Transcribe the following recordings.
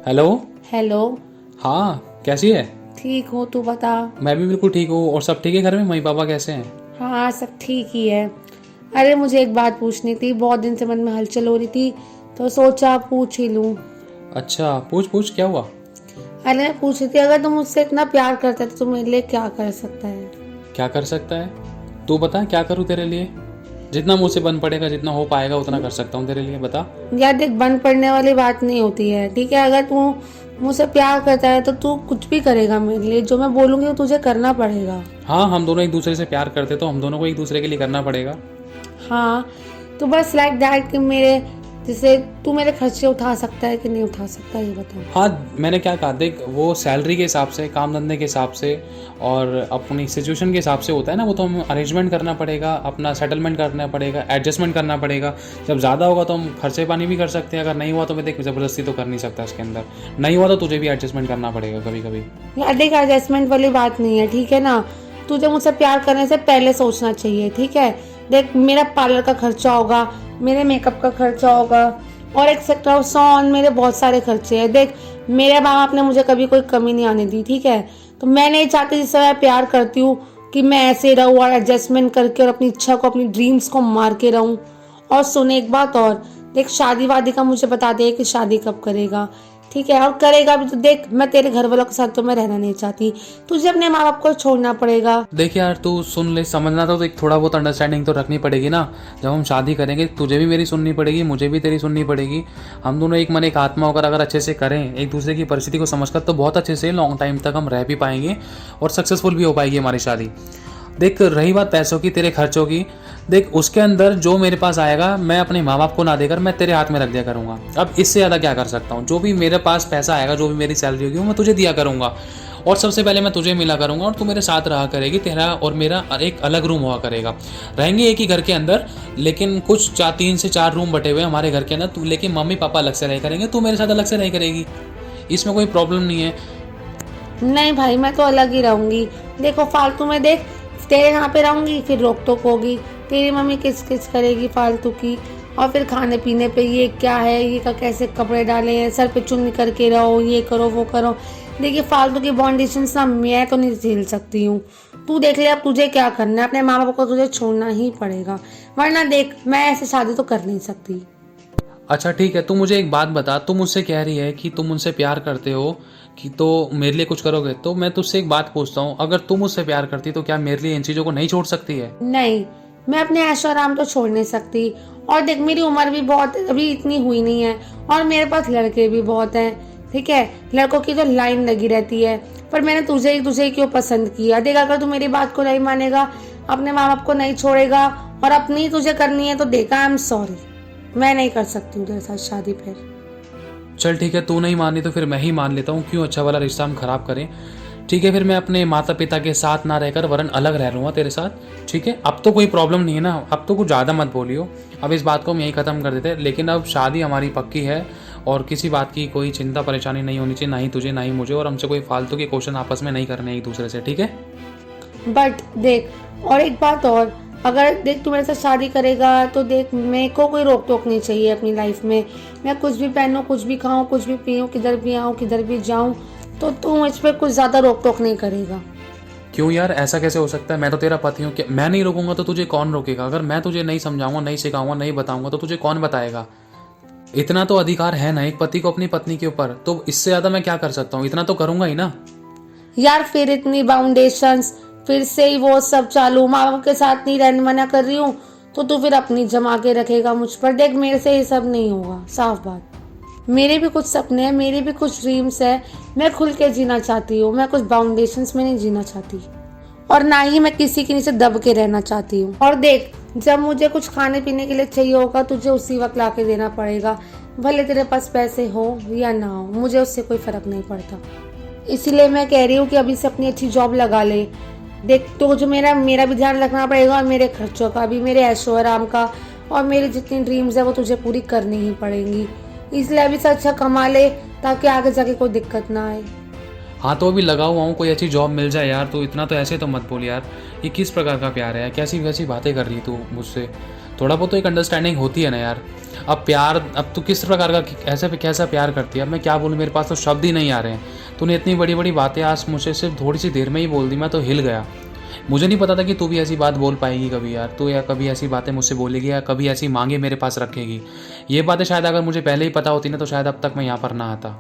Hello. Hello. हाँ, कैसी है? ठीक हो, तू बता। मैं भी बिल्कुल ठीक हूँ। और सब ठीक है घर में? मम्मी पापा कैसे हैं? हाँ, सब ठीक ही है। अरे मुझे एक बात पूछनी थी, बहुत दिन से मन में हलचल हो रही थी तो सोचा पूछ ही लूँ। अच्छा, पूछ पूछ, क्या हुआ? अरे मैं पूछ रही थी, अगर तुम मुझसे इतना प्यार करता है तो तुम मेरे लिए क्या कर सकता है? क्या कर सकता है? तू बता, क्या करूँ तेरे लिए? जितना मुझसे बन पड़ेगा, जितना हो पाएगा उतना कर सकता हूँ तेरे लिए, बता। यार देख, बन पड़ने वाली बात नहीं होती है, ठीक है? अगर तू मुझसे प्यार करता है तो तू कुछ भी करेगा मेरे लिए, जो मैं बोलूँगी वो तुझे करना पड़ेगा। हाँ, हम दोनों एक दूसरे से प्यार करते तो हम दोनों को एक दूसरे के लिए करना पड़ेगा। हाँ, तो बस लाइक दैट कि मेरे जैसे तू मेरे खर्चे उठा सकता है कि नहीं उठा सकता, ये बता। हाँ, मैंने क्या कहा, देख वो सैलरी के हिसाब से, काम धंधे के हिसाब से और अपनी सिचुएशन के हिसाब से होता है ना, वो तो हम अरेंजमेंट करना पड़ेगा, अपना सेटलमेंट करना पड़ेगा, एडजस्टमेंट करना पड़ेगा। जब ज़्यादा होगा तो हम खर्चे पानी भी कर सकते हैं, अगर नहीं हुआ तो मैं देख ज़बरदस्ती तो कर नहीं सकता इसके अंदर। नहीं हुआ तो तुझे भी एडजस्टमेंट करना पड़ेगा कभी कभी। यार देख, एडजस्टमेंट वाली बात नहीं है, ठीक है ना? तुझे मुझसे प्यार करने से पहले सोचना चाहिए, ठीक है? देख, मेरा पार्लर का खर्चा होगा, मेरे मेकअप का खर्चा होगा और एक्सेट्रा सो ऑन, मेरे बहुत सारे खर्चे हैं। देख, मेरे माँ बाप ने मुझे कभी कोई कमी नहीं आने दी, ठीक है? तो मैं नहीं चाहती, जिससे मैं प्यार करती हूँ, कि मैं ऐसे रहूँ और एडजस्टमेंट करके और अपनी इच्छा को, अपनी ड्रीम्स को मार के रहूँ। और सुन एक बात और, देख शादी वादी का मुझे बता दे कि शादी कब करेगा, ठीक है? और करेगा भी तो देख, मैं तेरे घर वालों के साथ तो मैं रहना नहीं चाहती, तुझे अपने माँ बाप को छोड़ना पड़ेगा। देख यार, तू सुन ले, समझना तो एक थोड़ा बहुत अंडरस्टैंडिंग तो रखनी पड़ेगी ना। जब हम शादी करेंगे तुझे भी मेरी सुननी पड़ेगी, मुझे भी तेरी सुननी पड़ेगी। हम दोनों एक मन एक आत्मा होकर अगर अच्छे से करें, एक दूसरे की परिस्थिति को समझकर, तो बहुत अच्छे से लॉन्ग टाइम तक हम रह भी पाएंगे और सक्सेसफुल भी हो पाएगी हमारी शादी। देख, रही बात पैसों की, तेरे खर्चों की, देख उसके अंदर जो मेरे पास आएगा मैं अपने माँ बाप को ना देकर मैं तेरे हाथ में रख दिया करूँगा। अब इससे ज़्यादा क्या कर सकता हूँ? जो भी मेरे पास पैसा आएगा, जो भी मेरी सैलरी होगी वो मैं तुझे दिया करूँगा। और सबसे पहले मैं तुझे मिला करूँगा और तू मेरे साथ रहा करेगी। तेरा और मेरा एक अलग रूम हुआ करेगा। रहेंगे एक ही घर के अंदर, लेकिन कुछ 3 से 4 रूम बटे हुए हमारे घर के अंदर। तू लेकिन मम्मी पापा अलग से रह करेंगे, तू मेरे साथ अलग से रह करेगी। इसमें कोई प्रॉब्लम नहीं है। नहीं भाई, मैं तो अलग ही रहूंगी। देखो फालतू में, देख तेरे यहाँ पे रहूंगी फिर रोक टोक होगी, तेरी मम्मी किच किच करेगी फालतू की, और फिर खाने पीने पे ये क्या है, ये का कैसे कपड़े डाले हैं, सर पे चुन्नी करके रहो, ये करो वो करो। देखिए फालतू की बॉन्डिशंस ना मैं तो नहीं झेल सकती हूँ। तू देख ले अब तुझे क्या करना है, अपने माँ बाप को तुझे छोड़ना ही पड़ेगा, वरना देख मैं ऐसे शादी तो कर नहीं सकती। अच्छा ठीक है, तू मुझे एक बात बता, तू मुझसे कह रही है कि तुम मुझसे प्यार करते हो कि तो मेरे लिए कुछ करोगे। तो मैं तुझसे एक बात पूछता हूँ, अगर तू मुझसे प्यार करती तो क्या मेरे लिए इन चीज़ों को नहीं छोड़ सकती है? नहीं, मैं अपने ऐशो आराम तो छोड़ नहीं सकती। और देख मेरी उम्र भी बहुत अभी इतनी हुई नहीं है, और मेरे पास लड़के भी बहुत हैं, ठीक है? लड़कों की तो लाइन लगी रहती है, पर मैंने तुझे ही क्यों पसंद किया? देख अगर तू मेरी बात को नहीं मानेगा, अपने माँ बाप को नहीं छोड़ेगा और अपनी तुझे करनी है, तो देखा आई एम सॉरी, मैं नहीं कर सकती हूँ तेरे साथ शादी फिर। चल ठीक है, तू नहीं मानी तो फिर मैं ही मान लेता हूँ। क्यों अच्छा वाला रिश्ता हम खराब करें? ठीक है, फिर मैं अपने माता पिता के साथ ना रहकर वरन अलग रह लूँगा तेरे साथ। ठीक है, अब तो कोई प्रॉब्लम नहीं है ना? अब तो कुछ ज़्यादा मत बोलियो। अब इस बात को हम यहीं ख़त्म कर देते हैं। लेकिन अब शादी हमारी पक्की है और किसी बात की कोई चिंता परेशानी नहीं होनी चाहिए, ना ही तुझे ना ही मुझे। और हमसे कोई फालतू के क्वेश्चन आपस में नहीं करने एक दूसरे से, ठीक है? बट देख, और एक बात और, अगर देख तू मेरे साथ शादी करेगा तो देख मेरे को कोई रोक टोक नहीं चाहिए अपनी लाइफ में। मैं कुछ भी पहनूं, कुछ भी खाऊं, कुछ भी पीऊं, किधर भी आऊं, किधर भी जाऊं, तो तू मुझ पर कुछ ज़्यादा रोक टोक नहीं करेगा। क्यों यार, ऐसा कैसे हो सकता है? मैं तो तेरा पति हूँ। कि मैं नहीं रोकूंगा तो तुझे कौन रोकेगा? अगर मैं तुझे नहीं समझाऊंगा, नहीं सिखाऊंगा, नहीं बताऊंगा तो तुझे कौन बताएगा? इतना तो अधिकार है ना एक पति को अपनी पत्नी के ऊपर। तो इससे ज़्यादा मैं क्या कर सकता हूँ? इतना तो करूंगा ही ना। यार फिर इतनी बाउंडेशंस, फिर से ही वो सब चालू, माँ बाप के साथ नहीं रहने मना कर रही हूँ तो तू फिर अपनी जमा के रखेगा मुझ पर। देख मेरे से ये सब नहीं होगा, साफ बात। मेरे भी कुछ सपने हैं, मेरे भी कुछ ड्रीम्स है, मैं खुल के जीना चाहती हूँ, मैं कुछ बाउंडेशंस में नहीं जीना चाहती, और ना ही मैं किसी के नीचे दब के रहना चाहती हूँ। और देख, जब मुझे कुछ खाने पीने के लिए चाहिए होगा तुझे उसी वक्त ला के देना पड़ेगा, भले तेरे पास पैसे हो या ना हो, मुझे उससे कोई फर्क नहीं पड़ता। इसीलिए मैं कह रही हूँ कि अभी से अपनी अच्छी जॉब लगा ले। देख तो जो मेरा मेरा भी ध्यान रखना पड़ेगा, और मेरे खर्चों का भी, मेरे ऐशो आराम का, और मेरी जितनी ड्रीम्स है वो तुझे पूरी करनी ही पड़ेंगी। इसलिए अभी से अच्छा कमा ले ताकि आगे जाके कोई दिक्कत ना आए। हाँ, तो अभी लगा हुआ हूँ, कोई अच्छी जॉब मिल जाए यार। तो इतना तो ऐसे तो मत बोल यार। ये किस प्रकार का प्यार है? कैसी वैसी बातें कर रही तू मुझसे? थोड़ा बहुत तो एक अंडरस्टैंडिंग होती है ना यार। अब प्यार, अब तू किस प्रकार का ऐसे पे कैसा प्यार करती है, अब मैं क्या बोलूँ, मेरे पास तो शब्द ही नहीं आ रहे हैं। तूने इतनी बड़ी बड़ी बातें आज मुझे सिर्फ थोड़ी सी देर में ही बोल दी, मैं तो हिल गया। मुझे नहीं पता था कि तू भी ऐसी बात बोल पाएगी कभी यार, तू या कभी ऐसी बातें मुझसे बोलेगी या कभी ऐसी मांगे मेरे पास रखेगी। ये बातें शायद अगर मुझे पहले ही पता होती ना तो शायद अब तक मैं यहाँ पर ना आता।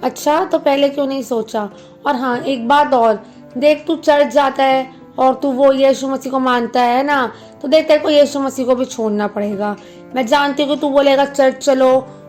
अच्छा, तो पहले क्यों नहीं सोचा? और हाँ, एक बात और, देख तू चर्च जाता है और तू वो यीशु मसीह को मानता है ना, तो देख तेरे को यीशु मसीह को भी छोड़ना पड़ेगा। मैं जानती हूँ कि तू बोलेगा चर्च चलो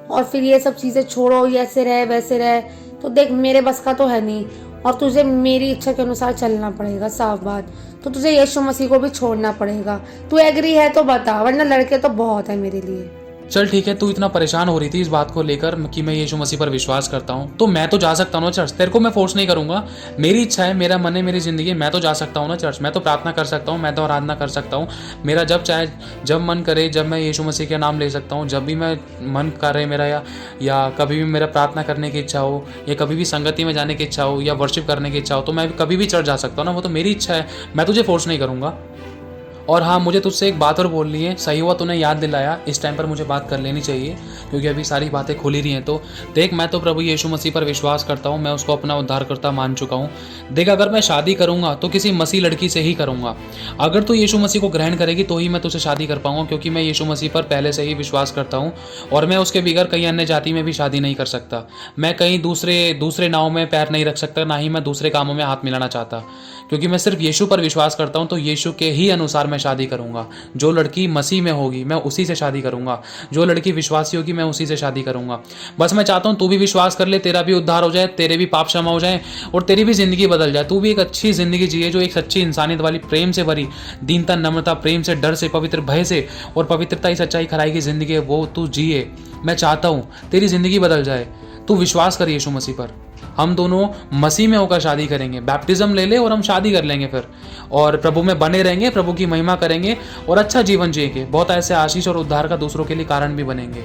और फिर ये सब चीज़ें छोड़ो, ये ऐसे रहे वैसे रहे, तो देख मेरे बस का तो है नहीं, और तुझे मेरी इच्छा के अनुसार चलना पड़ेगा, साफ बात। तो तुझे यीशु मसीह को भी छोड़ना पड़ेगा। तू एग्री है तो बता, वरना लड़के तो बहुत है मेरे लिए। चल ठीक है, तू इतना परेशान हो रही थी इस बात को लेकर कि मैं यीशु मसीह पर विश्वास करता हूँ, तो मैं तो जा सकता हूँ ना चर्च। तेरे को मैं फोर्स नहीं करूंगा, मेरी इच्छा है, मेरा मन है, मेरी जिंदगी है, मैं तो जा सकता हूँ ना चर्च। मैं तो प्रार्थना कर सकता हूँ, मैं तो आराधना कर सकता हूँ। मेरा जब चाहे, जब मन करे, जब मैं यीशु मसीह का नाम ले सकता हूँ, जब भी मैं मन करे मेरा, या कभी भी मेरा प्रार्थना करने की इच्छा हो, या कभी भी संगति में जाने की इच्छा हो, या वर्शिप करने की इच्छा हो, तो मैं कभी भी चर्च जा सकता हूँ ना। वो तो मेरी इच्छा है, मैं तुझे फोर्स नहीं करूँगा। और हाँ, मुझे तुझसे एक बात और बोलनी है, सही हुआ तूने याद दिलाया, इस टाइम पर मुझे बात कर लेनी चाहिए क्योंकि अभी सारी बातें खुली रही हैं। तो देख, मैं तो प्रभु यीशु मसीह पर विश्वास करता हूँ, मैं उसको अपना उद्धारकर्ता मान चुका हूँ। देख, अगर मैं शादी करूँगा तो किसी मसीह लड़की से ही करूँगा। अगर तू यीशु मसीह को ग्रहण करेगी तो ही मैं तुझसे शादी कर पाऊँगा, क्योंकि मैं यीशु मसीह पर पहले से ही विश्वास करता हूँ और मैं उसके बगैर कहीं अन्य जाति में भी शादी नहीं कर सकता। मैं कहीं दूसरे नाव में पैर नहीं रख सकता, ना ही मैं दूसरे कामों में हाथ मिलाना चाहता, क्योंकि मैं सिर्फ यीशु पर विश्वास करता हूँ। तो यीशु के ही अनुसार मैं शादी करूँगा। जो लड़की मसीह में होगी मैं उसी से शादी करूँगा, जो लड़की विश्वासी होगी मैं उसी से शादी करूँगा। बस मैं चाहता हूँ तू भी विश्वास कर ले, तेरा भी उद्धार हो जाए, तेरे भी पाप क्षमा हो जाए और तेरी भी ज़िंदगी बदल जाए। तू भी एक अच्छी ज़िंदगी जिए, जो एक सच्ची इंसानियत वाली, प्रेम से भरी, दीनता, नम्रता, प्रेम से, डर से, पवित्र भय से और पवित्रता ही सच्चाई खराई की ज़िंदगी है, वो तू जिए। मैं चाहता हूँ तेरी ज़िंदगी बदल जाए। तू विश्वास कर यीशु मसीह पर। हम दोनों मसीह में होकर शादी करेंगे, बैप्टिज्म ले ले और हम शादी कर लेंगे फिर, और प्रभु में बने रहेंगे, प्रभु की महिमा करेंगे और अच्छा जीवन जिएंगे। बहुत ऐसे आशीष और उद्धार का दूसरों के लिए कारण भी बनेंगे।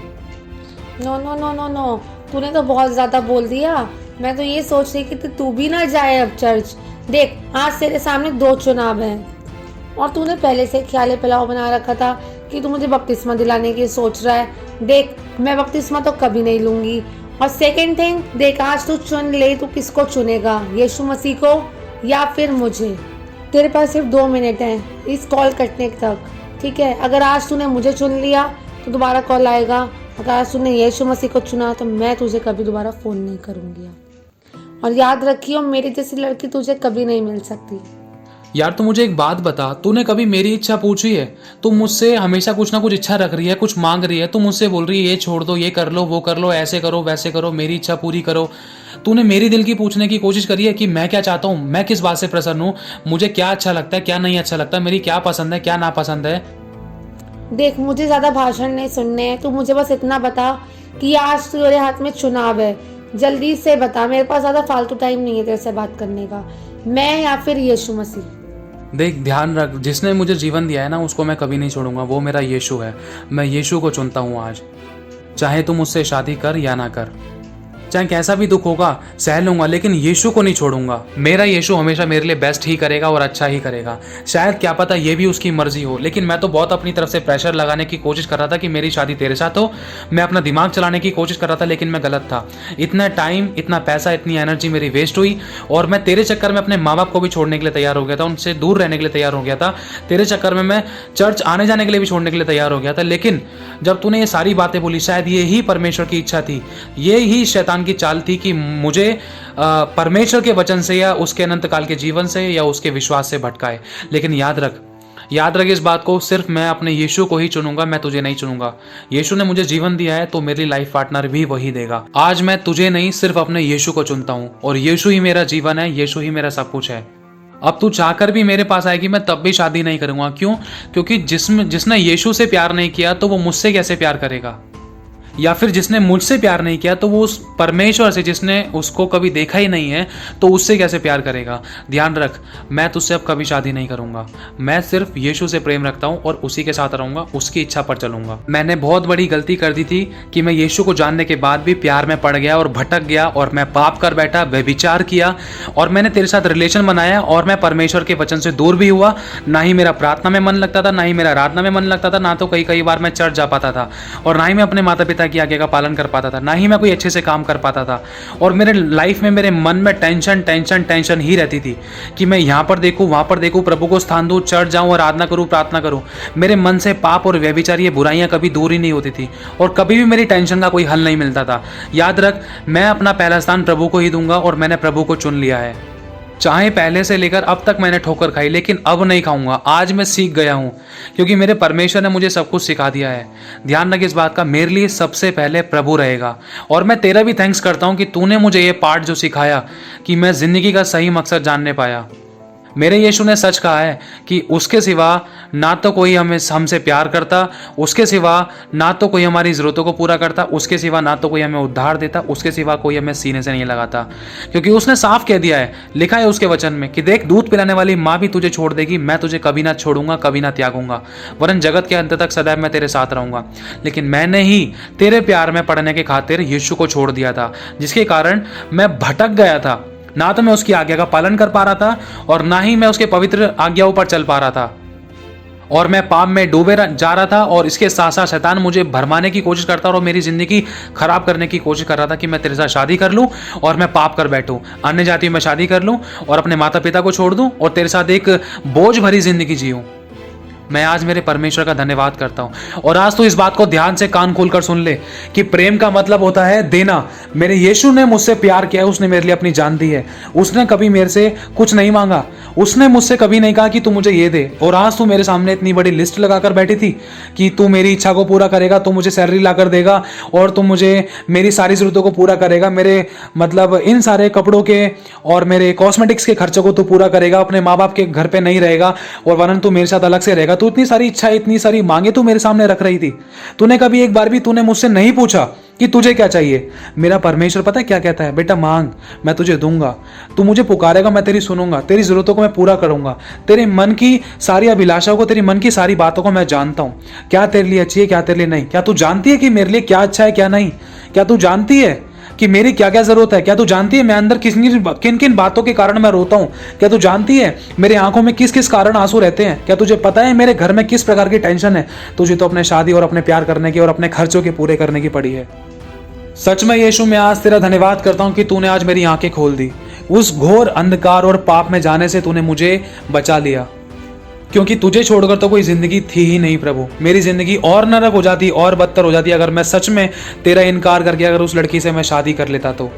No no no no no, तूने तो बहुत ज्यादा बोल दिया। मैं तो ये सोच रही कि तू भी ना जाए अब चर्च। देख, आज तेरे सामने 2 चुनाव हैं और तूने पहले से ख्याल पुलाव बना रखा था कि तू मुझे बपतिस्मा दिलाने की सोच रहा है। देख, मैं बपतिस्मा तो कभी नहीं लूंगी। और सेकंड थिंग, देख आज तू चुन ले, तू किसको चुनेगा, यीशु मसीह को या फिर मुझे। तेरे पास सिर्फ 2 मिनट हैं इस कॉल कटने तक, ठीक है? अगर आज तूने मुझे चुन लिया तो दोबारा कॉल आएगा, अगर आज तूने यीशु मसीह को चुना तो मैं तुझे कभी दोबारा फ़ोन नहीं करूँगी। और याद रखियो, मेरी जैसी लड़की तुझे कभी नहीं मिल सकती। यार तू मुझे एक बात बता, तूने कभी मेरी इच्छा पूछी है? तू मुझसे हमेशा कुछ ना कुछ इच्छा रख रही है, कुछ मांग रही है, तू मुझसे बोल रही है ये छोड़ दो, ये कर लो, वो कर लो, ऐसे करो, वैसे करो, मेरी इच्छा पूरी करो। तूने मेरी दिल की पूछने की कोशिश करी है कि मैं क्या चाहता हूँ, मैं किस बात से प्रसन्न हूँ, मुझे क्या अच्छा लगता है, क्या नहीं अच्छा लगता, मेरी क्या पसंद है, क्या नापसंद है? देख, मुझे ज़्यादा भाषण नहीं सुनने हैं, तू मुझे बस इतना बता कि आज तेरे हाथ में चुनाव है। जल्दी से बता, मेरे पास ज़्यादा फालतू टाइम नहीं है तेरे से बात करने का। मैं या फिर यीशु मसीह? देख, ध्यान रख, जिसने मुझे जीवन दिया है ना उसको मैं कभी नहीं छोड़ूंगा, वो मेरा यीशु है। मैं यीशु को चुनता हूँ आज, चाहे तुम मुझसे शादी कर या ना कर, चाहे कैसा भी दुख होगा सह लूंगा, लेकिन यीशु को नहीं छोड़ूंगा। मेरा यीशु हमेशा मेरे लिए बेस्ट ही करेगा और अच्छा ही करेगा। शायद क्या पता ये भी उसकी मर्जी हो, लेकिन मैं तो बहुत अपनी तरफ से प्रेशर लगाने की कोशिश कर रहा था कि मेरी शादी तेरे साथ हो। मैं अपना दिमाग चलाने की कोशिश कर रहा था, लेकिन मैं गलत था। इतना टाइम, इतना पैसा, इतनी एनर्जी मेरी वेस्ट हुई और मैं तेरे चक्कर में अपने माँ बाप को भी छोड़ने के लिए तैयार हो गया था, उनसे दूर रहने के लिए तैयार हो गया था। तेरे चक्कर में मैं चर्च आने जाने के लिए भी छोड़ने के लिए तैयार हो गया था। लेकिन जब तूने ये सारी बातें बोली, शायद ये ही परमेश्वर की इच्छा थी, ये ही शैतान की चाल थी कि मुझे परमेश्वर के वचन से या उसके अनंत काल के जीवन से या उसके विश्वास से भटकाए। लेकिन याद रख इस बात को, सिर्फ मैं अपने यीशु को ही चुनूंगा, मैं तुझे नहीं चुनूंगा। यीशु ने मुझे जीवन दिया है तो मेरी लाइफ पार्टनर भी वही देगा। आज मैं तुझे नहीं, सिर्फ अपने यीशु को चुनता हूं और यीशु ही मेरा जीवन है, यीशु ही मेरा सब कुछ है। अब तू चाहकर भी मेरे पास आएगी, मैं तब भी शादी नहीं करूंगा। क्यों? क्योंकि जिसने यीशु से प्यार नहीं किया तो वो मुझसे कैसे प्यार करेगा? या फिर जिसने मुझसे प्यार नहीं किया तो वो उस परमेश्वर से जिसने उसको कभी देखा ही नहीं है तो उससे कैसे प्यार करेगा। ध्यान रख, मैं तुझसे अब कभी शादी नहीं करूंगा। मैं सिर्फ यीशु से प्रेम रखता हूं और उसी के साथ रहूंगा, उसकी इच्छा पर चलूंगा। मैंने बहुत बड़ी गलती कर दी थी कि मैं यीशु को जानने के बाद भी प्यार में पड़ गया और भटक गया और मैं पाप कर बैठा, व्यभिचार किया और मैंने तेरे साथ रिलेशन बनाया और मैं परमेश्वर के वचन से दूर भी हुआ। ना ही मेरा प्रार्थना में मन लगता था, ना ही मेरा आराधना में मन लगता था, ना तो कई बार मैं चर्च जा पाता था और ना ही मैं अपने माता पिता की आज्ञा का पालन कर पाता था, ना ही मैं कोई अच्छे से काम कर पाता था। और मेरे लाइफ में मेरे मन में टेंशन ही रहती थी कि मैं यहाँ पर देखूँ, वहाँ पर देखूँ, प्रभु को स्थान दूँ, चर्च जाऊँ, आराधना करूँ, प्रार्थना करूँ। मेरे मन से पाप और व्यभिचार, ये बुराइयाँ कभी दूर ही नहीं होती थी और कभी भी मेरी टेंशन का कोई हल नहीं मिलता था। याद रख, मैं अपना पहला स्थान प्रभु को ही दूंगा और मैंने प्रभु को चुन लिया है। चाहे पहले से लेकर अब तक मैंने ठोकर खाई, लेकिन अब नहीं खाऊंगा। आज मैं सीख गया हूं क्योंकि मेरे परमेश्वर ने मुझे सब कुछ सिखा दिया है। ध्यान रख इस बात का, मेरे लिए सबसे पहले प्रभु रहेगा। और मैं तेरा भी थैंक्स करता हूं कि तूने मुझे ये पाठ जो सिखाया कि मैं जिंदगी का सही मकसद जानने पाया। मेरे यीशु ने सच कहा है कि उसके सिवा ना तो कोई हमसे प्यार करता, उसके सिवा ना तो कोई हमारी ज़रूरतों को पूरा करता, उसके सिवा ना तो कोई हमें उद्धार देता, उसके सिवा कोई हमें सीने से नहीं लगाता। क्योंकि उसने साफ कह दिया है, लिखा है उसके वचन में कि देख, दूध पिलाने वाली माँ भी तुझे छोड़ देगी, मैं तुझे कभी ना छोड़ूंगा, कभी ना त्यागूंगा, वरन जगत के अंत तक सदैव मैं तेरे साथ रहूंगा। लेकिन मैंने ही तेरे प्यार में पड़ने के खातिर यीशु को छोड़ दिया था, जिसके कारण मैं भटक गया था। ना तो मैं उसकी आज्ञा का पालन कर पा रहा था और ना ही मैं उसके पवित्र आज्ञाओं पर चल पा रहा था और मैं पाप में डूबे जा रहा था। और इसके साथ साथ शैतान मुझे भरमाने की कोशिश करता और मेरी जिंदगी खराब करने की कोशिश कर रहा था कि मैं तेरे साथ शादी कर लूं और मैं पाप कर बैठूं, अन्य जातियों में शादी कर लूं और अपने माता पिता को छोड़ दूं और तेरे साथ एक बोझ भरी जिंदगी जीऊं। मैं आज मेरे परमेश्वर का धन्यवाद करता हूं। और आज तो इस बात को ध्यान से कान खोलकर सुन ले कि प्रेम का मतलब होता है देना। मेरे यीशु ने मुझसे प्यार किया है, उसने मेरे लिए अपनी जान दी है। उसने कभी मेरे से कुछ नहीं मांगा, उसने मुझसे कभी नहीं कहा कि तू मुझे ये दे। और आज तू मेरे सामने इतनी बड़ी लिस्ट लगाकर बैठी थी कि तू मेरी इच्छा को पूरा करेगा, तू मुझे सैलरी ला कर देगा और तू मुझे मेरी सारी जरूरतों को पूरा करेगा, मेरे मतलब इन सारे कपड़ों के और मेरे कॉस्मेटिक्स के खर्चों को तू पूरा करेगा, अपने माँ बाप के घर पे नहीं रहेगा और वरन तू मेरे साथ अलग से रहेगा। तू इतनी सारी इच्छा, इतनी सारी मांगे तू मेरे सामने रख रही थी। तूने कभी एक बार भी तूने मुझसे नहीं पूछा कि तुझे क्या चाहिए। मेरा परमेश्वर पता है क्या कहता है, बेटा मांग, मैं तुझे दूंगा। तू मुझे पुकारेगा, मैं तेरी सुनूंगा, तेरी जरूरतों को मैं पूरा करूंगा, तेरे मन की सारी अभिलाषाओं को, तेरी मन की सारी बातों को मैं जानता हूं, क्या तेरे लिए अच्छी है, क्या तेरे लिए नहीं। क्या तू जानती है कि मेरे लिए क्या अच्छा है, क्या नहीं? क्या तू जानती है कि मेरी क्या क्या जरूरत है? क्या तू जानती है मैं अंदर किन किन बातों के कारण मैं रोता हूं? क्या तू जानती है मेरे आंखों में किस किस कारण आंसू रहते हैं? क्या तुझे पता है मेरे घर में किस प्रकार की टेंशन है? तुझे तो अपने शादी और अपने प्यार करने की और अपने खर्चों के पूरे करने की पड़ी है। सच में यीशु, मैं आज तेरा धन्यवाद करता हूं कि तूने आज मेरी आंखें खोल दी। उस घोर अंधकार और पाप में जाने से तूने मुझे बचा लिया, क्योंकि तुझे छोड़कर तो कोई जिंदगी थी ही नहीं प्रभु। मेरी जिंदगी और नरक हो जाती और बदतर हो जाती अगर मैं सच में तेरा इनकार करके अगर उस लड़की से मैं शादी कर लेता तो।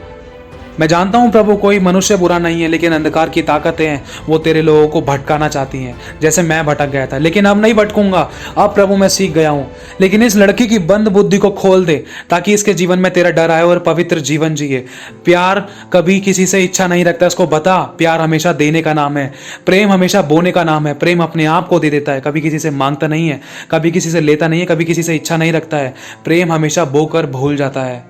मैं जानता हूं प्रभु, कोई मनुष्य बुरा नहीं है, लेकिन अंधकार की ताकतें हैं, वो तेरे लोगों को भटकाना चाहती हैं, जैसे मैं भटक गया था। लेकिन अब नहीं भटकूंगा, अब प्रभु मैं सीख गया हूं। लेकिन इस लड़की की बंद बुद्धि को खोल दे ताकि इसके जीवन में तेरा डर आए और पवित्र जीवन जिए। प्यार कभी किसी से इच्छा नहीं रखता, इसको बता। प्यार हमेशा देने का नाम है, प्रेम हमेशा बोने का नाम है। प्रेम अपने आप को दे देता है, कभी किसी से मांगता नहीं है, कभी किसी से लेता नहीं है, कभी किसी से इच्छा नहीं रखता है। प्रेम हमेशा बोकर भूल जाता है।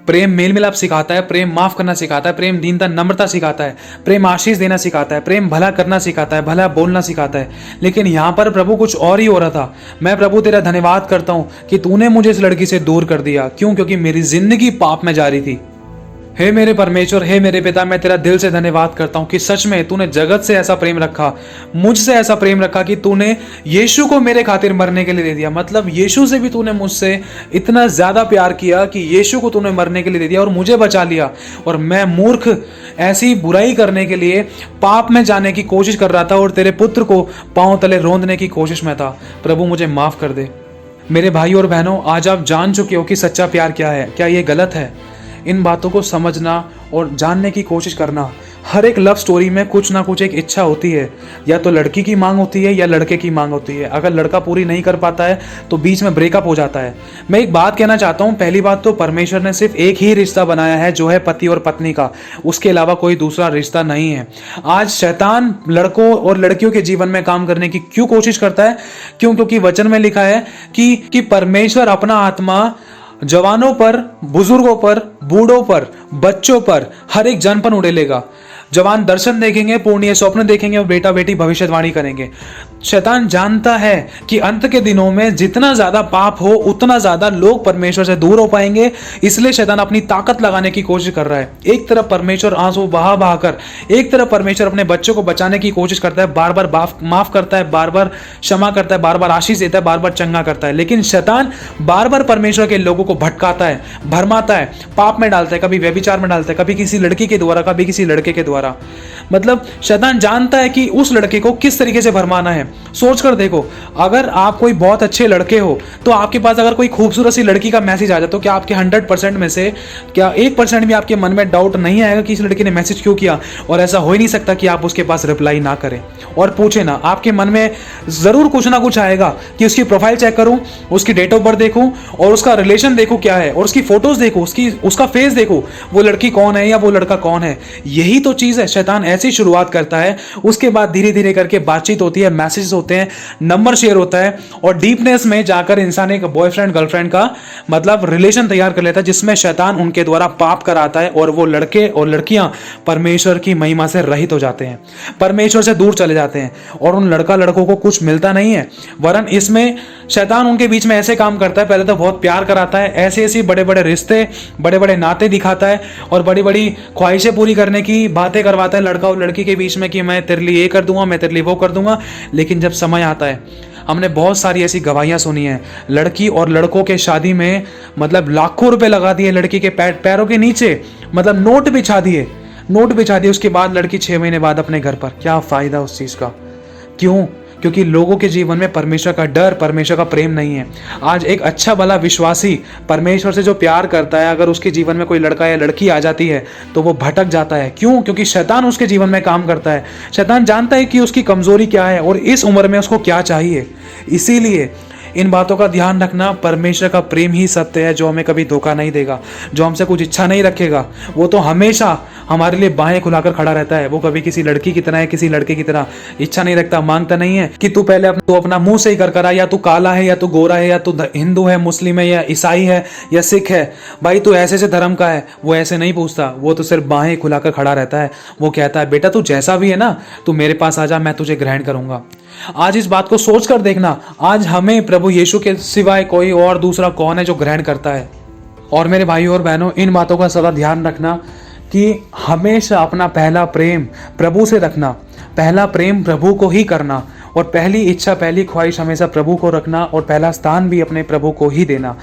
प्रेम मेल मिलाप सिखाता है, प्रेम माफ करना सिखाता है, प्रेम दीनता नम्रता सिखाता है, प्रेम आशीष देना सिखाता है, प्रेम भला करना सिखाता है, भला बोलना सिखाता है। लेकिन यहाँ पर प्रभु कुछ और ही हो रहा था। मैं प्रभु तेरा धन्यवाद करता हूँ कि तूने मुझे इस लड़की से दूर कर दिया। क्यों? क्योंकि मेरी जिंदगी पाप में जा रही थी। हे मेरे परमेश्वर, हे मेरे पिता, मैं तेरा दिल से धन्यवाद करता हूँ कि सच में तूने जगत से ऐसा प्रेम रखा, मुझसे ऐसा प्रेम रखा कि तूने यीशु को मेरे खातिर मरने के लिए दे दिया। मतलब यीशु से भी तूने मुझसे इतना ज्यादा प्यार किया कि यीशु को तूने मरने के लिए दे दिया और मुझे बचा लिया। और मैं मूर्ख ऐसी बुराई करने के लिए पाप में जाने की कोशिश कर रहा था और तेरे पुत्र को पांव तले रौंदने की कोशिश में था। प्रभु मुझे माफ कर दे। मेरे भाई और बहनों, आज आप जान चुके हो कि सच्चा प्यार क्या है। क्या ये गलत है? इन बातों को समझना और जानने की कोशिश करना। हर एक लव स्टोरी में कुछ ना कुछ एक इच्छा होती है, या तो लड़की की मांग होती है या लड़के की मांग होती है। अगर लड़का पूरी नहीं कर पाता है तो बीच में ब्रेकअप हो जाता है। मैं एक बात कहना चाहता हूँ। पहली बात तो परमेश्वर ने सिर्फ एक ही रिश्ता बनाया है, जो है पति और पत्नी का। उसके अलावा कोई दूसरा रिश्ता नहीं है। आज शैतान लड़कों और लड़कियों के जीवन में काम करने की क्यों कोशिश करता है? क्योंकि वचन में लिखा है कि परमेश्वर अपना आत्मा जवानों पर, बुजुर्गों पर, बूढ़ों पर, बच्चों पर, हर एक जन पर उड़ेलेगा। जवान दर्शन देखेंगे, पूर्णीय स्वप्न देखेंगे और बेटा बेटी भविष्यवाणी करेंगे। शैतान जानता है कि अंत के दिनों में जितना ज्यादा पाप हो उतना ज्यादा लोग परमेश्वर से दूर हो पाएंगे, इसलिए शैतान अपनी ताकत लगाने की कोशिश कर रहा है। एक तरफ परमेश्वर आंसू बहा बहा कर, एक तरफ परमेश्वर अपने बच्चों को बचाने की कोशिश करता है, बार बार माफ करता है, बार बार क्षमा करता है, बार बार आशीष देता है, बार बार चंगा करता है। लेकिन शैतान बार बार परमेश्वर के लोगों को भटकाता है, भरमाता है, पाप में डालता है, कभी व्यभिचार में डालता है, कभी किसी लड़की के द्वारा, कभी किसी लड़के के द्वारा। मतलब शैतान जानता है कि उस लड़के को किस तरीके से भरमाना है। सोच कर देखो, अगर आप कोई बहुत अच्छे लड़के हो तो आपके पास अगर कोई खूबसूरत सी लड़की का मैसेज आ जाए तो क्या आपके 100% में से क्या 1% भी आपके मन में डाउट नहीं आएगा कि इस लड़की ने मैसेज क्यों किया? और ऐसा हो ही नहीं सकता कि आप उसके पास रिप्लाई ना करें और पूछे ना। आपके मन में जरूर कुछ ना कुछ आएगा कि उसकी प्रोफाइल चेक करूं, उसकी डेट ऑफ बर्थ देखूं और उसका रिलेशन देखूं क्या है, और उसकी फोटोज देखूं, उसका फेस देखूं, वो लड़की कौन है या वो लड़का कौन है। यही तो चीज है। शैतान ऐसी शुरुआत करता है, उसके बाद धीरे धीरे करके बातचीत होती है, मैसेज होते हैं, नंबर शेयर होता है और डीपनेस में जाकर इंसान एक बॉयफ्रेंड गर्लफ्रेंड का मतलब रिलेशन तैयार कर लेता है, जिसमें शैतान उनके द्वारा पाप कराता है और वो लड़के और लड़कियां परमेश्वर की महिमा से रहित हो जाते हैं, परमेश्वर से दूर चले जाते हैं और उन लड़कों को कुछ मिलता नहीं है। वरन इसमें शैतान उनके बीच में ऐसे काम करता है, पहले तो बहुत प्यार कराता है, ऐसे ऐसे बड़े बड़े रिश्ते, बड़े बड़े नाते दिखाता है और बड़ी बड़ी ख्वाहिशें पूरी करने की बातें करवाता है लड़का और लड़की के बीच में कि मैं तेरे लिए ये कर दूंगा, मैं तेरे लिए वो कर दूंगा। लेकिन जब समय आता है, हमने बहुत सारी ऐसी गवाहियां सुनी है, लड़की और लड़कों के शादी में मतलब लाखों रुपए लगा दिए लड़की के पैरों के नीचे, मतलब नोट बिछा दिए, उसके बाद लड़की 6 महीने बाद अपने घर पर। क्या फायदा उस चीज का? क्यों? क्योंकि लोगों के जीवन में परमेश्वर का डर, परमेश्वर का प्रेम नहीं है। आज एक अच्छा भला विश्वासी परमेश्वर से जो प्यार करता है, अगर उसके जीवन में कोई लड़का या लड़की आ जाती है तो वो भटक जाता है। क्यों? क्योंकि शैतान उसके जीवन में काम करता है। शैतान जानता है कि उसकी कमजोरी क्या है और इस उम्र में उसको क्या चाहिए। इसीलिए इन बातों का ध्यान रखना। परमेश्वर का प्रेम ही सत्य है, जो हमें कभी धोखा नहीं देगा, जो हमसे कुछ इच्छा नहीं रखेगा। वो तो हमेशा हमारे लिए बाहें खुलाकर खड़ा रहता है। वो कभी किसी लड़की की तरह है, किसी लड़के की तरह इच्छा नहीं रखता, मांगता नहीं है कि तू पहले अपना मुंह से ही कर करा, या तू काला है या तू गोरा है, या तू हिंदू है, मुस्लिम है या ईसाई है या सिख है, भाई तू ऐसे से धर्म का है। वो ऐसे नहीं पूछता, वो तो सिर्फ बाहें खुलाकर खड़ा रहता है। वो कहता है बेटा तू जैसा भी है ना, तू मेरे पास आ जा, मैं तुझे ग्रहण करूंगा। आज इस बात को सोच कर देखना, आज हमें प्रभु यीशु के सिवाय कोई और दूसरा कौन है जो ग्रहण करता है? और मेरे भाइयों और बहनों, इन बातों का सदा ध्यान रखना कि हमेशा अपना पहला प्रेम प्रभु से रखना, पहला प्रेम प्रभु को ही करना और पहली इच्छा, पहली ख्वाहिश हमेशा प्रभु को रखना और पहला स्थान भी अपने प्रभु को ही देना।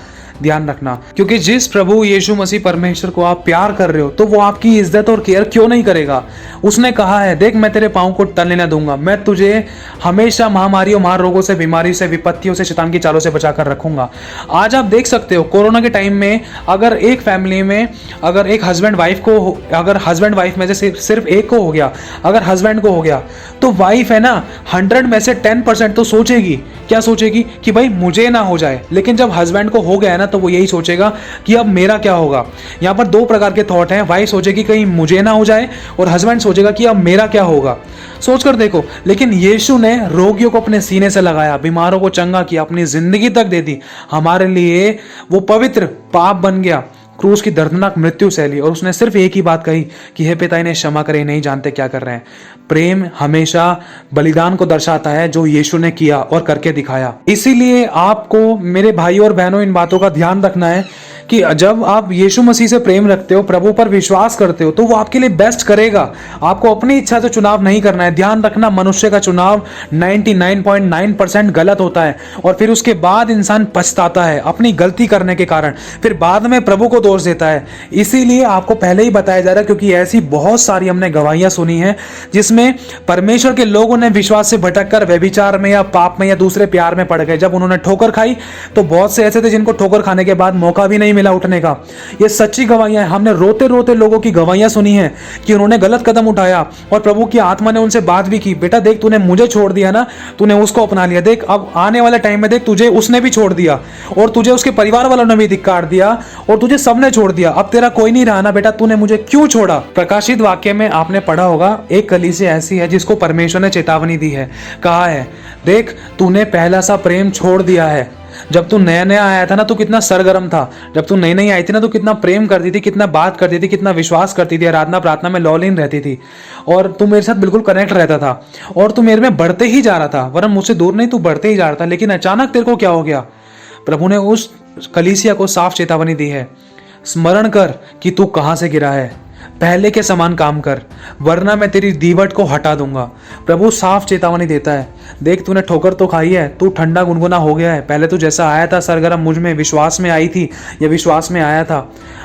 ध्यान रखना, क्योंकि जिस प्रभु यीशु मसीह परमेश्वर को आप प्यार कर रहे हो तो वो आपकी इज्जत और केयर क्यों नहीं करेगा? उसने कहा है, देख मैं तेरे पांव को टलने न दूंगा, मैं तुझे हमेशा महामारियों, महारोगों से, बीमारी से, विपत्तियों से, शैतान की चालों से बचाकर रखूंगा। आज आप देख सकते हो कोरोना के टाइम में अगर एक फैमिली में अगर एक हस्बैंड वाइफ को, अगर हस्बैंड वाइफ में से सिर्फ एक को हो गया, अगर हस्बैंड को हो गया, तो वाइफ है ना 100 में से 10% तो सोचेगी, क्या सोचेगी कि भाई मुझे ना हो जाए। लेकिन जब हस्बैंड को हो गया ना तो वो यही सोचेगा कि अब मेरा क्या होगा। यहाँ पर दो प्रकार के थॉट हैं, वाइफ सोचेगी कहीं मुझे ना हो जाए और हस्बैंड सोचेगा कि अब मेरा क्या होगा। सोच कर देखो, लेकिन यीशु ने रोगियों को अपने सीने से लगाया, बीमारों को चंगा किया, अपनी जिंदगी तक दे दी हमारे लिए। वो पवित्र पाप बन गया, क्रूस की दर्दनाक मृत्यु सह ली और उसने सिर्फ एक ही बात कही कि हे पिता इन्हें क्षमा करें, नहीं जानते क्या कर रहे हैं। प्रेम हमेशा बलिदान को दर्शाता है जो यीशु ने किया और करके दिखाया। इसीलिए आपको मेरे भाइयों और बहनों इन बातों का ध्यान रखना है कि जब आप यीशु मसीह से प्रेम रखते हो, प्रभु पर विश्वास करते हो, तो वो आपके लिए बेस्ट करेगा। आपको अपनी इच्छा से चुनाव नहीं करना है। ध्यान रखना, मनुष्य का चुनाव 99.9% गलत होता है और फिर उसके बाद इंसान पछताता है अपनी गलती करने के कारण, फिर बाद में प्रभु को दोष देता है। इसीलिए आपको पहले ही बताया जा रहा है, क्योंकि ऐसी बहुत सारी हमने गवाहियां सुनी हैं जिसमें परमेश्वर के लोगों ने विश्वास से भटककर व्यभिचार में या पाप में या दूसरे प्यार में पड़ गए। जब उन्होंने ठोकर खाई तो बहुत से ऐसे थे जिनको ठोकर खाने के बाद मौका भी नहीं मिला उठने का। ये सच्ची गवाहियां हैं। हमने रोते रोते लोगों की गवाहियां सुनी हैं कि उन्होंने गलत कदम उठाया और प्रभु की आत्मा ने उनसे बात भी की, बेटा देख तूने मुझे छोड़ दिया ना, तूने उसको अपना लिया, देख अब आने वाले टाइम में देख तुझे उसने भी छोड़ दिया और तुझे उसके परिवार वालों ने भी धिक्कार दिया और तुझे सबने छोड़ दिया, अब तेरा कोई नहीं रहा ना बेटा, तूने मुझे क्यों छोड़ा। प्रकाशित वाक्य में आपने पढ़ा होगा, एक कलीसिया ऐसी है जिसको परमेश्वर ने चेतावनी दी है, कहा है देख तूने पहला सा प्रेम छोड़ दिया है। जब तू नया नया आया था ना, तू कितना सरगर्म था। जब तू नई नई आई थी ना, तू कितना प्रेम करती थी, कितना बात करती थी, कितना विश्वास करती थी, आराधना प्रार्थना में लॉलीन रहती थी, और तू मेरे साथ बिल्कुल कनेक्ट रहता था, और तू मेरे में बढ़ते ही जा रहा था, वरन मुझसे दूर नहीं, तू बढ़ते ही जा रहा था। लेकिन अचानक तेरे को क्या हो गया? प्रभु ने उस कलीसिया को साफ चेतावनी दी है, स्मरण कर कि तू कहां से गिरा है, पहले के समान काम कर, वरना मैं तेरी दीवट को हटा दूंगा। प्रभु साफ चेतावनी देता है, देख तूने ठोकर तो खाई है, तू ठंडा गुनगुना हो गया है। पहले तू जैसा आया था सरगर्म, मुझ में विश्वास में आई थी या विश्वास में आया था,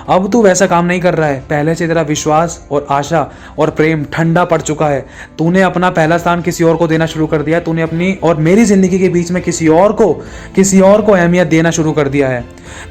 अब तू वैसा काम नहीं कर रहा है। पहले से तेरा विश्वास और आशा और प्रेम ठंडा पड़ चुका है। तूने अपना पहला स्थान किसी और को देना शुरू कर दिया है। तूने अपनी और मेरी जिंदगी के बीच में किसी और को अहमियत देना शुरू कर दिया है।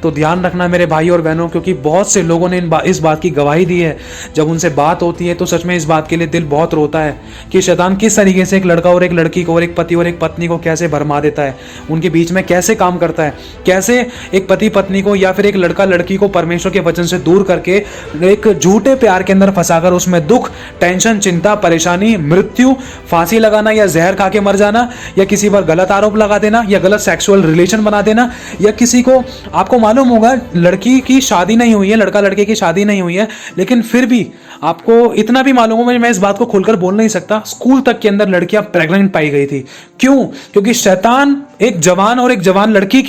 तो ध्यान रखना मेरे भाई और बहनों, क्योंकि बहुत से लोगों ने इस बात की गवाही दी है। जब उनसे बात होती है तो सच में इस बात के लिए दिल बहुत रोता है कि शैतान किस तरीके से एक लड़का और एक लड़की को, और एक पति और एक पत्नी को कैसे भरमा देता है, उनके बीच में कैसे काम करता है, कैसे एक पति पत्नी को या फिर एक लड़का लड़की को परमेश्वर के वचन से दूर करके एक झूठे प्यार के अंदर फंसाकर उसमें दुख, टेंशन, चिंता, परेशानी, मृत्यु, फांसी लगाना या जहर खा के मर जाना, या किसी पर गलत आरोप लगा देना, या गलत सेक्सुअल रिलेशन बना देना, या किसी को, आपको मालूम होगा लड़की की शादी नहीं हुई है, लड़का लड़के की शादी नहीं हुई है, लेकिन फिर भी आपको इतना भी मालूम होगा, मैं इस बात को खुलकर बोल नहीं सकता, स्कूल तक के अंदर लड़कियां प्रेग्नेंट पाई गई थी। क्यों? क्योंकि शैतान एक जवान और एक जवान लड़के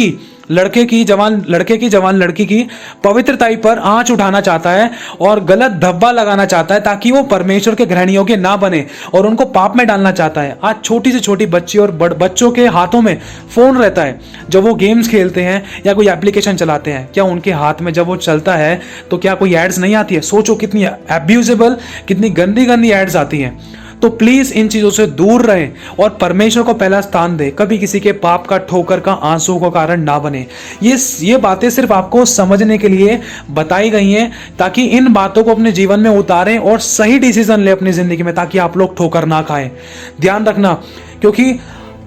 की जवान लड़की की पवित्रताई पर आंच उठाना चाहता है और गलत धब्बा लगाना चाहता है, ताकि वो परमेश्वर के ग्रहण योग्य ना बने, और उनको पाप में डालना चाहता है। आज छोटी से छोटी बच्ची और बच्चों के हाथों में फोन रहता है। जब वो गेम्स खेलते हैं या कोई एप्लीकेशन चलाते हैं, क्या उनके हाथ में जब वो चलता है तो क्या कोई एड्स नहीं आती है? सोचो कितनी एब्यूजेबल, कितनी गंदी गंदी एड्स आती हैं। तो प्लीज इन चीजों से दूर रहें और परमेश्वर को पहला स्थान दें। कभी किसी के पाप का, ठोकर का, आंसू का कारण ना बने। ये बातें सिर्फ आपको समझने के लिए बताई गई हैं, ताकि इन बातों को अपने जीवन में उतारें और सही डिसीजन लें अपनी जिंदगी में, ताकि आप लोग ठोकर ना खाएं। ध्यान रखना, क्योंकि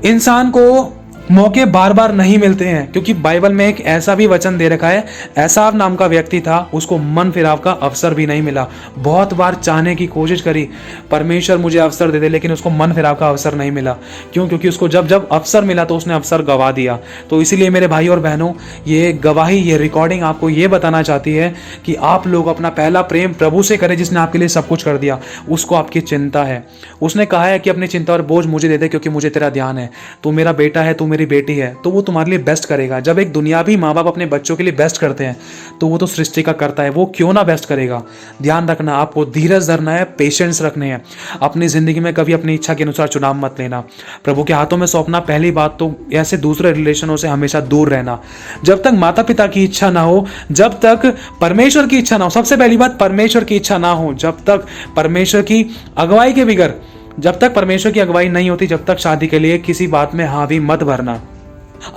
इंसान को मौके बार बार नहीं मिलते हैं, क्योंकि बाइबल में एक ऐसा भी वचन दे रखा है, एसाव नाम का व्यक्ति था, उसको मन फिराव का अवसर भी नहीं मिला। बहुत बार चाहने की कोशिश करी, परमेश्वर मुझे अवसर दे दे, लेकिन उसको मन फिराव का अवसर नहीं मिला। क्यों? क्योंकि उसको जब जब अवसर मिला तो उसने अवसर गवा दिया। तो इसीलिए मेरे भाई और बहनों, ये गवाही, ये रिकॉर्डिंग आपको ये बताना चाहती है कि आप लोग अपना पहला प्रेम प्रभु से करें, जिसने आपके लिए सब कुछ कर दिया। उसको आपकी चिंता है, उसने कहा है कि अपनी चिंता और बोझ मुझे दे दे, क्योंकि मुझे तेरा ध्यान है। तू मेरा बेटा है, तू मेरी बेटी है, तो वो तुम्हारे लिए बेस्ट करेगा। जब एक दुनियावी माँ बाप अपने बच्चों के लिए बेस्ट करते हैं, तो वो तो सृष्टि का करता है, वो क्यों ना बेस्ट करेगा। ध्यान रखना, आपको धीरज धरना है, पेशेंस रखने हैं। अपनी जिंदगी में कभी अपनी इच्छा के अनुसार चुनाव मत लेना, प्रभु के हाथों में सौंपना। पहली बात तो ऐसे दूसरे रिलेशनों से हमेशा दूर रहना। जब तक माता पिता की इच्छा ना हो, जब तक परमेश्वर की इच्छा ना हो, सबसे पहली बात परमेश्वर की इच्छा ना हो, जब तक परमेश्वर की अगुवाई के बगैर, जब तक परमेश्वर की अगुवाई नहीं होती, जब तक शादी के लिए किसी बात में हावी मत भरना।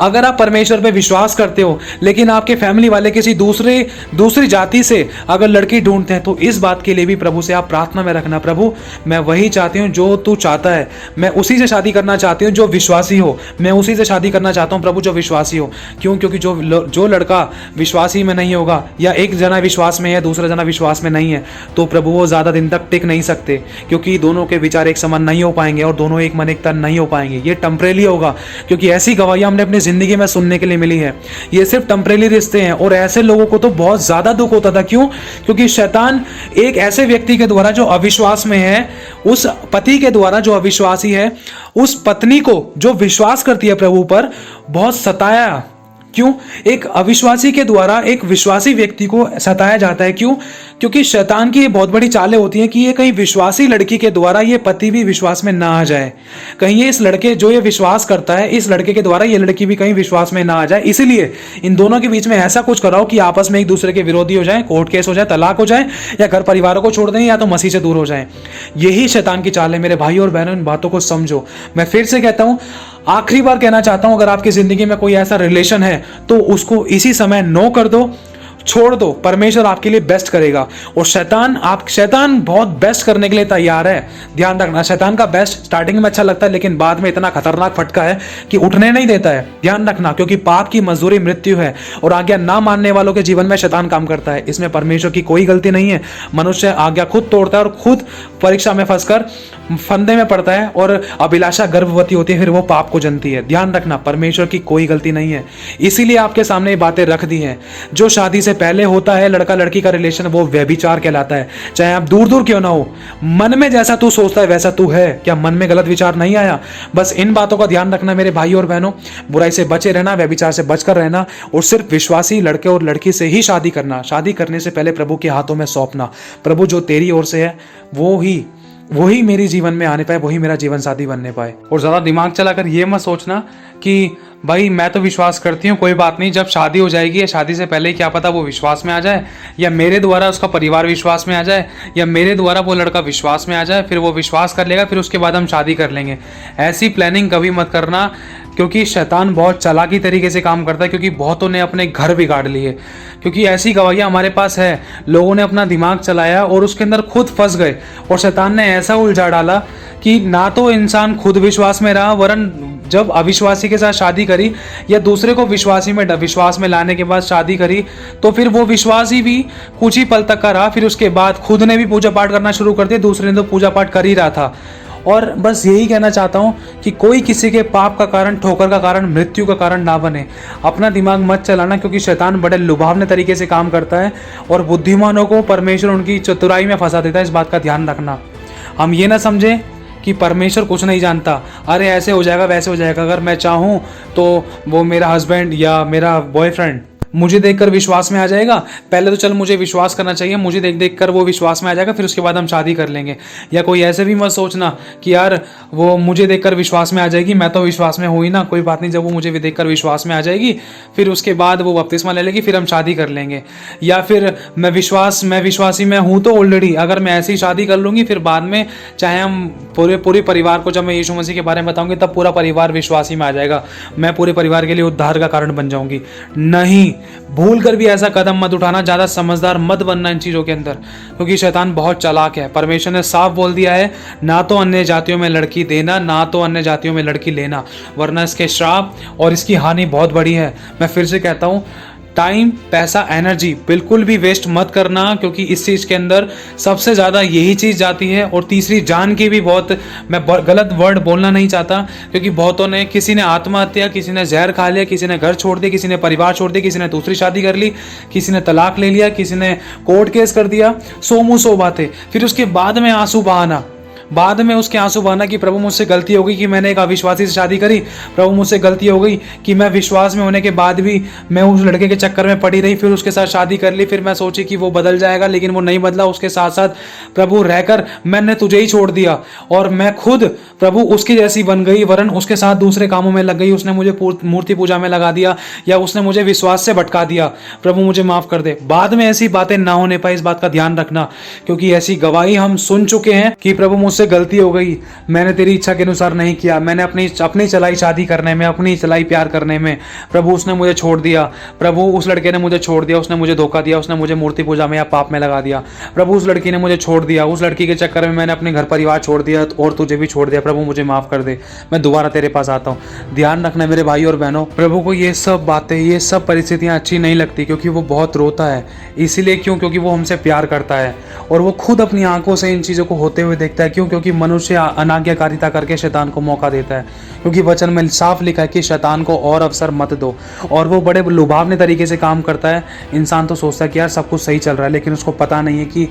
अगर आप परमेश्वर पे विश्वास करते हो, लेकिन आपके फैमिली वाले किसी दूसरी जाति से अगर लड़की ढूंढते हैं, तो इस बात के लिए भी प्रभु से आप प्रार्थना में रखना, प्रभु मैं वही चाहती हूँ जो तू चाहता है, मैं उसी से शादी करना चाहती हूँ जो विश्वासी हो, मैं उसी से शादी करना चाहता हूँ प्रभु जो विश्वासी हो। क्यों? क्योंकि जो लड़का विश्वासी में नहीं होगा, या एक जना विश्वास में है, दूसरा जना विश्वास में नहीं है, तो प्रभु वो ज्यादा दिन तक टिक नहीं सकते, क्योंकि दोनों के विचार एक समान नहीं हो पाएंगे और दोनों एक मन एक तन नहीं हो पाएंगे। ये टेम्परेरी होगा, क्योंकि ऐसी गवाहियां हमने जिंदगी में सुनने के लिए मिली है। ये सिर्फ टेम्परेरी रिश्ते हैं, और ऐसे लोगों को तो बहुत ज्यादा दुख होता था। क्यों? क्योंकि शैतान एक ऐसे व्यक्ति के द्वारा जो अविश्वास में है, उस पति के द्वारा जो अविश्वासी है, उस पत्नी को जो विश्वास करती है प्रभु पर, बहुत सताया। क्यों? एक अविश्वासी के द्वारा एक विश्वासी व्यक्ति को सताया जाता है। क्यों? क्योंकि शैतान की ये बहुत बड़ी चालें होती हैं कि ये कहीं विश्वासी लड़की के द्वारा ये पति भी विश्वास में ना आ जाए, कहीं ये इस लड़के जो ये विश्वास करता है, इस लड़के के द्वारा ये लड़की भी कहीं विश्वास में ना आ जाए। इसीलिए इन दोनों के बीच में ऐसा कुछ कराओ कि आपस में एक दूसरे के विरोधी हो जाए, कोर्ट केस हो जाए, तलाक हो जाए, या घर परिवारों को छोड़ दें, या तो मसीह से दूर हो जाए। यही शैतान की चाल है। मेरे भाई और बहनों, इन बातों को समझो। मैं फिर से कहता हूं, आखिरी बार कहना चाहता हूं, अगर आपकी जिंदगी में कोई ऐसा रिलेशन है तो उसको इसी समय नो कर दो, छोड़ दो। परमेश्वर आपके लिए बेस्ट करेगा, और शैतान बहुत बेस्ट करने के लिए तैयार है। ध्यान रखना, शैतान का बेस्ट स्टार्टिंग में अच्छा लगता है, लेकिन बाद में इतना खतरनाक फटका है कि उठने नहीं देता है। ध्यान रखना, क्योंकि पाप की मजदूरी मृत्यु है, और आज्ञा ना मानने वालों के जीवन में शैतान काम करता है। इसमें परमेश्वर की कोई गलती नहीं है। मनुष्य आज्ञा खुद तोड़ता है और खुद परीक्षा में फंसकर फंदे में पड़ता है और अभिलाषा गर्भवती होती है, फिर वो पाप को जनती है। ध्यान रखना, परमेश्वर की कोई गलती नहीं है, इसीलिए आपके सामने ये बातें रख दी हैं। जो शादी से पहले होता है लड़का लड़की का रिलेशन, वो व्यभिचार कहलाता है, चाहे आप दूर दूर क्यों ना हो। मन में जैसा तू सोचता है वैसा तू है। क्या मन में गलत विचार नहीं आया? बस इन बातों का ध्यान रखना मेरे भाई और बहनों। बुराई से बचे रहना, व्यभिचार से बचकर रहना, और सिर्फ विश्वासी लड़के और लड़की से ही शादी करना। शादी करने से पहले प्रभु के हाथों में सौंपना, प्रभु जो तेरी ओर से है वही मेरे जीवन में आने पाए, वही मेरा जीवन साथी बनने पाए। और ज़्यादा दिमाग चलाकर ये मत सोचना कि भाई मैं तो विश्वास करती हूँ, कोई बात नहीं, जब शादी हो जाएगी या शादी से पहले क्या पता वो विश्वास में आ जाए, या मेरे द्वारा उसका परिवार विश्वास में आ जाए, या मेरे द्वारा वो लड़का विश्वास में आ जाए, फिर वो विश्वास कर लेगा, फिर उसके बाद हम शादी कर लेंगे। ऐसी प्लानिंग कभी मत करना, क्योंकि शैतान बहुत चालाकी तरीके से काम करता है, क्योंकि बहुतों ने अपने घर बिगाड़ लिए। क्योंकि ऐसी गवाहियाँ हमारे पास है, लोगों ने अपना दिमाग चलाया और उसके अंदर खुद फंस गए, और शैतान ने ऐसा उलझा डाला कि ना तो इंसान खुद विश्वास में रहा, वरन जब अविश्वासी के साथ शादी करी या दूसरे को विश्वास में लाने के बाद शादी करी, तो फिर वो विश्वासी भी कुछ ही पल तक का रहा, फिर उसके बाद खुद ने भी पूजा पाठ करना शुरू कर दिया, दूसरे ने तो पूजा पाठ कर ही रहा था। और बस यही कहना चाहता हूँ कि कोई किसी के पाप का कारण, ठोकर का कारण, मृत्यु का कारण ना बने। अपना दिमाग मत चलाना, क्योंकि शैतान बड़े लुभावने तरीके से काम करता है, और बुद्धिमानों को परमेश्वर उनकी चतुराई में फंसा देता है। इस बात का ध्यान रखना। हम ये ना समझें कि परमेश्वर कुछ नहीं जानता, अरे ऐसे हो जाएगा वैसे हो जाएगा, अगर मैं चाहूँ तो वो मेरा हस्बैंड या मेरा बॉयफ्रेंड मुझे देखकर विश्वास में आ जाएगा। पहले तो चल मुझे विश्वास करना चाहिए, मुझे देख कर वो विश्वास में आ जाएगा, फिर उसके बाद हम शादी कर लेंगे। या कोई ऐसे भी मत सोचना कि यार वो मुझे देखकर विश्वास में आ जाएगी, मैं तो विश्वास में हुई ना, कोई बात नहीं, जब वो मुझे देखकर विश्वास में आ जाएगी फिर उसके बाद वो बपतिस्मा ले लेगी, फिर हम शादी कर लेंगे। या फिर मैं विश्वासी में हूँ तो ऑलरेडी, अगर मैं ऐसी शादी कर लूँगी, फिर बाद में चाहे हम पूरे परिवार को, जब मैं यीशु मसीह के बारे में बताऊँगी तब पूरा परिवार विश्वासी में आ जाएगा, मैं पूरे परिवार के लिए उद्धार का कारण बन जाऊँगी। नहीं, भूल कर भी ऐसा कदम मत उठाना, ज़्यादा समझदार मत बनना इन चीज़ों के अंदर, क्योंकि शैतान बहुत चालाक है। परमेश्वर ने साफ बोल दिया है, ना तो अन्य जातियों में लड़की देना, ना तो अन्य जातियों में लड़की लेना, वरना इसके श्राप और इसकी हानि बहुत बड़ी है। मैं फिर से कहता हूँ, टाइम, पैसा, एनर्जी बिल्कुल भी वेस्ट मत करना, क्योंकि इस चीज़ के अंदर सबसे ज़्यादा यही चीज़ जाती है। और तीसरी, जान की भी बहुत, मैं गलत वर्ड बोलना नहीं चाहता, क्योंकि बहुतों ने, किसी ने आत्महत्या, किसी ने जहर खा लिया, किसी ने घर छोड़ दिया, किसी ने परिवार छोड़ दिया, किसी ने दूसरी शादी कर ली, किसी ने तलाक ले लिया, किसी ने कोर्ट केस कर दिया, 100 मुँह 100 बातें। फिर उसके बाद में आंसू बहाना, बाद में उसके आंसू बहाना कि प्रभु मुझसे गलती हो गई कि मैंने एक अविश्वासी से शादी करी, प्रभु मुझसे गलती हो गई कि मैं विश्वास में होने के बाद भी मैं उस लड़के के चक्कर में पड़ी रही, फिर उसके साथ शादी कर ली, फिर मैं सोची कि वो बदल जाएगा, लेकिन वो नहीं बदला। उसके साथ साथ प्रभु रहकर मैंने तुझे ही छोड़ दिया, और मैं खुद प्रभु उसकी जैसी बन गई, वरन उसके साथ दूसरे कामों में लग गई। उसने मुझे मूर्ति पूजा में लगा दिया, या उसने मुझे विश्वास से भटका दिया। प्रभु मुझे माफ कर दे। बाद में ऐसी बातें ना होने पाए, इस बात का ध्यान रखना, क्योंकि ऐसी गवाही हम सुन चुके हैं कि प्रभु मुझसे गलती हो गई, मैंने तेरी इच्छा के अनुसार नहीं किया, मैंने अपनी चलाई शादी करने में, अपनी चलाई प्यार करने में, प्रभु उसने मुझे छोड़ दिया, प्रभु उस लड़के ने मुझे छोड़ दिया, उसने मुझे धोखा दिया, उसने मुझे मूर्ति पूजा में या पाप में लगा दिया, प्रभु उस लड़की ने मुझे छोड़ दिया, उस लड़की के चक्कर में मैंने अपने घर परिवार छोड़ दिया और तुझे भी छोड़ दिया, प्रभु मुझे माफ कर दे, मैं दोबारा तेरे पास आता हूँ। ध्यान रखना मेरे भाई और बहनों, प्रभु को ये सब बातें, ये सब परिस्थितियाँ अच्छी नहीं लगती, क्योंकि वो बहुत रोता है। इसीलिए क्योंकि वो हमसे प्यार करता है, और वो खुद अपनी आंखों से इन चीज़ों को होते हुए देखता है। क्योंकि मनुष्य अनाज्ञाकारिता करके शैतान को मौका देता है, क्योंकि वचन में साफ लिखा है कि शैतान को और अवसर मत दो, और वो बड़े लुभावने तरीके से काम करता है। इंसान तो सोचता है कि यार सब कुछ सही चल रहा है, लेकिन उसको पता नहीं है कि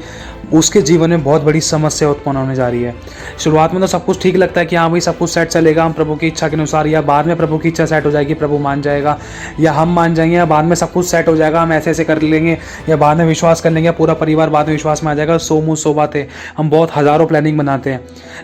उसके जीवन में बहुत बड़ी समस्या उत्पन्न होने जा रही है। शुरुआत में तो सब कुछ ठीक लगता है कि हाँ भाई सब कुछ सेट चलेगा, हम प्रभु की इच्छा के अनुसार, या बाद में प्रभु की इच्छा सेट हो जाएगी, प्रभु मान जाएगा, या हम मान जाएंगे, या बाद में सब कुछ सेट हो जाएगा, हम ऐसे ऐसे कर लेंगे, या बाद में विश्वास कर लेंगे, पूरा परिवार बाद में विश्वास में आ जाएगा। 100 मुँह 100 बातें, हम बहुत हज़ारों प्लानिंग बनाते हैं,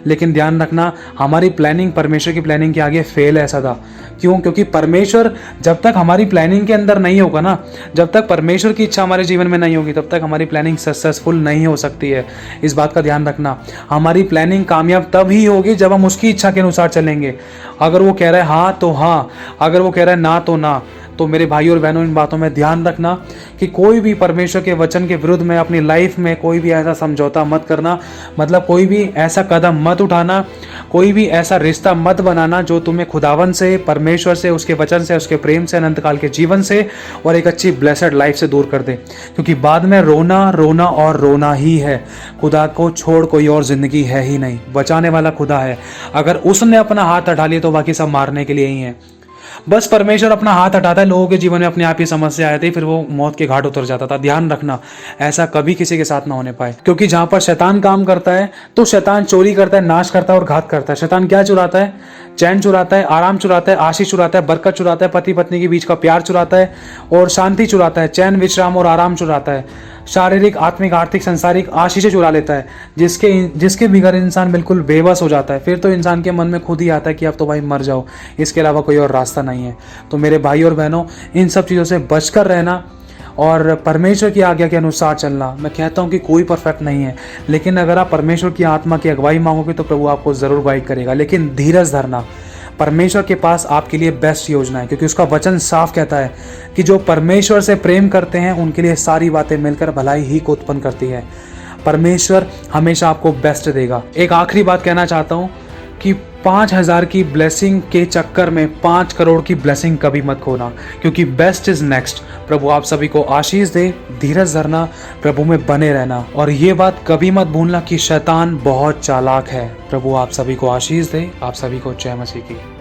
लेकिन ध्यान रखना हमारी प्लानिंग परमेश्वर की प्लानिंग के आगे फेल है सदा। क्यों? क्योंकि परमेश्वर जब तक हमारी प्लानिंग के अंदर नहीं होगा ना, जब तक परमेश्वर की इच्छा हमारे जीवन में नहीं होगी, तब तक हमारी प्लानिंग सक्सेसफुल नहीं हो सकती है। इस बात का ध्यान रखना। हमारी प्लानिंग कामयाब तब ही होगी जब हम उसकी इच्छा के अनुसार चलेंगे। अगर वो कह रहा है हाँ तो हाँ, अगर वो कह रहा है ना तो ना, तो मेरे भाई और बहनों, इन बातों में ध्यान रखना कि कोई भी परमेश्वर के वचन के विरुद्ध में अपनी लाइफ में कोई भी ऐसा समझौता मत करना, मतलब कोई भी ऐसा कदम मत उठाना, कोई भी ऐसा रिश्ता मत बनाना जो तुम्हें खुदावन से, परमेश्वर से, उसके वचन से, उसके प्रेम से, अनंत काल के जीवन से और एक अच्छी ब्लेसड लाइफ से दूर कर दे। क्योंकि बाद में रोना रोना और रोना ही है। खुदा को छोड़ कोई और जिंदगी है ही नहीं। बचाने वाला खुदा है। अगर उसने अपना हाथ हटा लिया तो बाकी सब मारने के लिए ही है। बस परमेश्वर अपना हाथ हटाता है, लोगों के जीवन में अपने आप ही समस्या आती है, फिर वो मौत के घाट उतर जाता था। ध्यान रखना, ऐसा कभी किसी के साथ ना होने पाए। क्योंकि जहां पर शैतान काम करता है तो शैतान चोरी करता है, नाश करता है और घात करता है। शैतान क्या चुराता है? चैन चुराता है, आराम चुराता है, आशीष चुराता है, बरकत चुराता है, पति पत्नी के बीच का प्यार चुराता है और शांति चुराता है, चैन विश्राम और आराम चुराता है, शारीरिक, आत्मिक, आर्थिक, संसारिक आशीषें चुरा लेता है, जिसके बिगैर इंसान बिल्कुल बेबस हो जाता है। फिर तो इंसान के मन में खुद ही आता है कि अब तो भाई मर जाओ, इसके अलावा कोई और रास्ता नहीं है। तो मेरे भाई और बहनों, इन सब चीज़ों से बचकर रहना और परमेश्वर की आज्ञा के अनुसार चलना। मैं कहता हूँ कि कोई परफेक्ट नहीं है, लेकिन अगर आप परमेश्वर की आत्मा की अगुवाई मांगोगे तो प्रभु आपको ज़रूर गाइड करेगा। लेकिन धीरज धरना, परमेश्वर के पास आपके लिए बेस्ट योजना है, क्योंकि उसका वचन साफ कहता है कि जो परमेश्वर से प्रेम करते हैं उनके लिए सारी बातें मिलकर भलाई ही को उत्पन्न करती है। परमेश्वर हमेशा आपको बेस्ट देगा। एक आखिरी बात कहना चाहता हूँ कि 5,000 की ब्लेसिंग के चक्कर में 5 करोड़ की ब्लेसिंग कभी मत खोना, क्योंकि बेस्ट इज नेक्स्ट। प्रभु आप सभी को आशीष दे। धीरज धरना, प्रभु में बने रहना और ये बात कभी मत भूलना कि शैतान बहुत चालाक है। प्रभु आप सभी को आशीष दे। आप सभी को जय मसीह की।